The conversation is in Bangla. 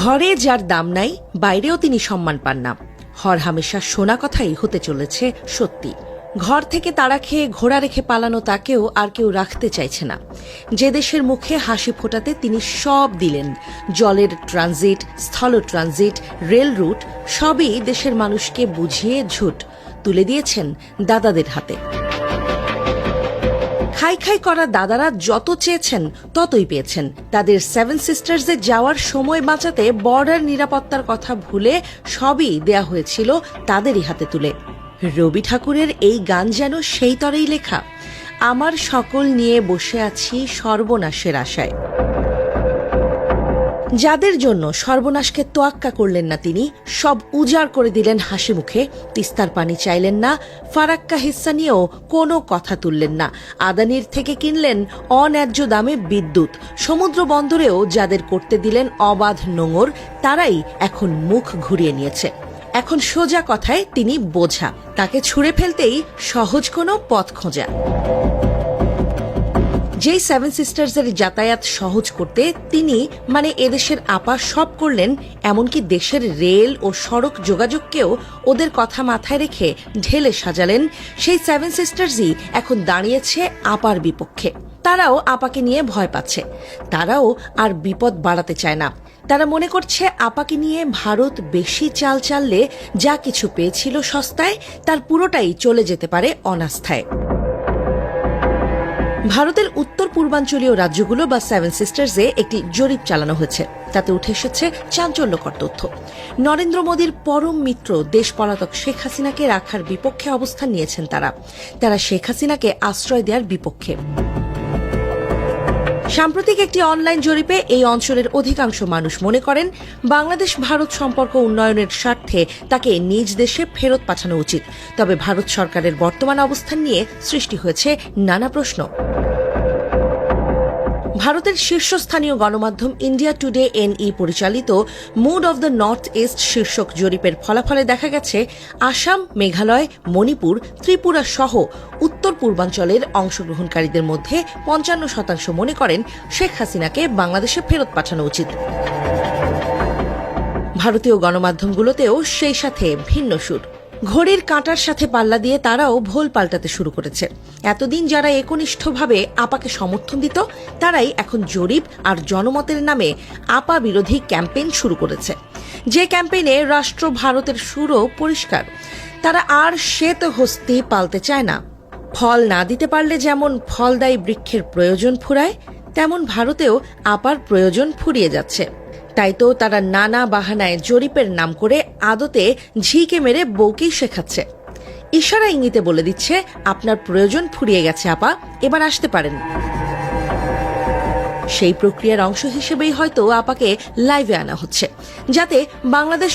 ঘরে যার দাম নাই বাইরেও তিনি সম্মান পান না। হরহামেশা শোনা কথাই হতে চলেছে সত্যি। ঘর থেকে তাড়া খেয়ে ঘোড়া রেখে পালানো তাকেও আর কেউ রাখতে চাইছে না। যে দেশের মুখে হাসি ফোটাতে তিনি সব দিলেন, জলের ট্রানজিট, স্থল ট্রানজিট, রেল রুট সবই দেশের মানুষকে বুঝিয়ে ঝুট তুলে দিয়েছেন দাদাদের হাতে। খাই খাই করা দাদারা যত চেয়েছেন ততই পেয়েছেন। তাদের সেভেন সিস্টার্সে যাওয়ার সময় বাঁচাতে বর্ডার নিরাপত্তার কথা ভুলে সবই দেয়া হয়েছিল তাদেরই হাতে তুলে। রবি ঠাকুরের এই গান যেন সেই তরেই লেখা, আমার সকল নিয়ে বসে আছি সর্বনাশের আশায়। যাদের জন্য সর্বনাশকে তোয়াক্কা করলেন না তিনি, সব উজাড় করে দিলেন হাসি মুখে। তিস্তার পানি চাইলেন না, ফারাক্কা হিস্সা নিয়েও কোনো কথা তুললেন না। আদানির থেকে কিনলেন অন্যায্য দামে বিদ্যুৎ। সমুদ্র বন্দরেও যাদের করতে দিলেন অবাধ নোঙর, তারাই এখন মুখ ঘুরিয়ে নিয়েছে। এখন সোজা কথায় তিনি বোঝা, তাকে ছুঁড়ে ফেলতেই সহজ কোনো পথ খোঁজা। যেই সেভেন সিস্টার্সের যাতায়াত সহজ করতে তিনি এদেশের আপা সব করলেন, এমনকি দেশের রেল ও সড়ক যোগাযোগকেও ওদের কথা মাথায় রেখে ঢেলে সাজালেন। সেই সেভেন সিস্টার্সই এখন দাঁড়িয়েছে আপার বিপক্ষে। তারাও আপাকে নিয়ে ভয় পাচ্ছে, তারাও আর বিপদ বাড়াতে চায় না। তারা মনে করছে আপাকে নিয়ে ভারত বেশি চাল চাললে যা কিছু পেয়েছিল সস্তায়, তার পুরোটাই চলে যেতে পারে অনাস্থায়। ভারতের উত্তর পূর্বাঞ্চলীয় রাজ্যগুলো বা সেভেন সিস্টার্সে একটি জরিপ চালানো হয়েছে। তাতে উঠে এসেছে চাঞ্চল্যকর তথ্য। নরেন্দ্র মোদীর পরম মিত্র দেশ পলাতক শেখ হাসিনাকে রাখার বিপক্ষে অবস্থান নিয়েছেন তারা শেখ হাসিনাকে আশ্রয় দেওয়ার বিপক্ষে। সাম্প্রতিক একটি অনলাইন জরিপে এই অঞ্চলের অধিকাংশ মানুষ মনে করেন বাংলাদেশ ভারত সম্পর্ক উন্নয়নের স্বার্থে তাকে নিজ দেশে ফেরত পাঠানো উচিত। তবে ভারত সরকারের বর্তমান অবস্থান নিয়ে সৃষ্টি হয়েছে নানা প্রশ্ন। ভারতের শীর্ষস্থানীয় গণমাধ্যম ইন্ডিয়া টুডে NE পরিচালিত mood of the North East শীর্ষক জরিপের ফলাফলে দেখা গেছে, আসাম, মেঘালয়, মণিপুর, ত্রিপুরা সহ উত্তর পূর্বাঞ্চলের অংশগ্রহণকারীদের মধ্যে 55% মনে করেন শেখ হাসিনাকে বাংলাদেশে ফেরত পাঠানো উচিত। ভারতীয় গণমাধ্যমগুলোতেও সেই সাথে ভিন্ন সুর। ঘড়ির কাঁটার সাথে পাল্লা দিয়ে তারাও ভোল পাল্টাতে শুরু করেছে। এতদিন যারা একনিষ্ঠভাবে আপাকে সমর্থন দিত, তারাই এখন জরিপ আর জনমতের নামে আপা বিরোধী ক্যাম্পেইন শুরু করেছে। যে ক্যাম্পেইনে রাষ্ট্র ভারতের সুরও পরিষ্কার, তারা আর শ্বেত হস্তি পালতে চায় না। ফল না দিতে পারলে যেমন ফলদায়ী বৃক্ষের প্রয়োজন ফুরায়, তেমন ভারতেও আপার প্রয়োজন ফুরিয়ে যাচ্ছে। তাই তো তারা নানা বাহানায় জরিপের নাম করে আদতে ঝিকে মেরে বউকেই শেখাচ্ছে। ইশারা ইঙ্গিতে বলে দিচ্ছে, আপনার প্রয়োজন ফুরিয়ে গেছে আপা, এবার আসতে পারেন। সেই প্রক্রিয়ার অংশ হিসেবেই হয়তো আপাকে লাইভে আনা হচ্ছে, যাতে বাংলাদেশ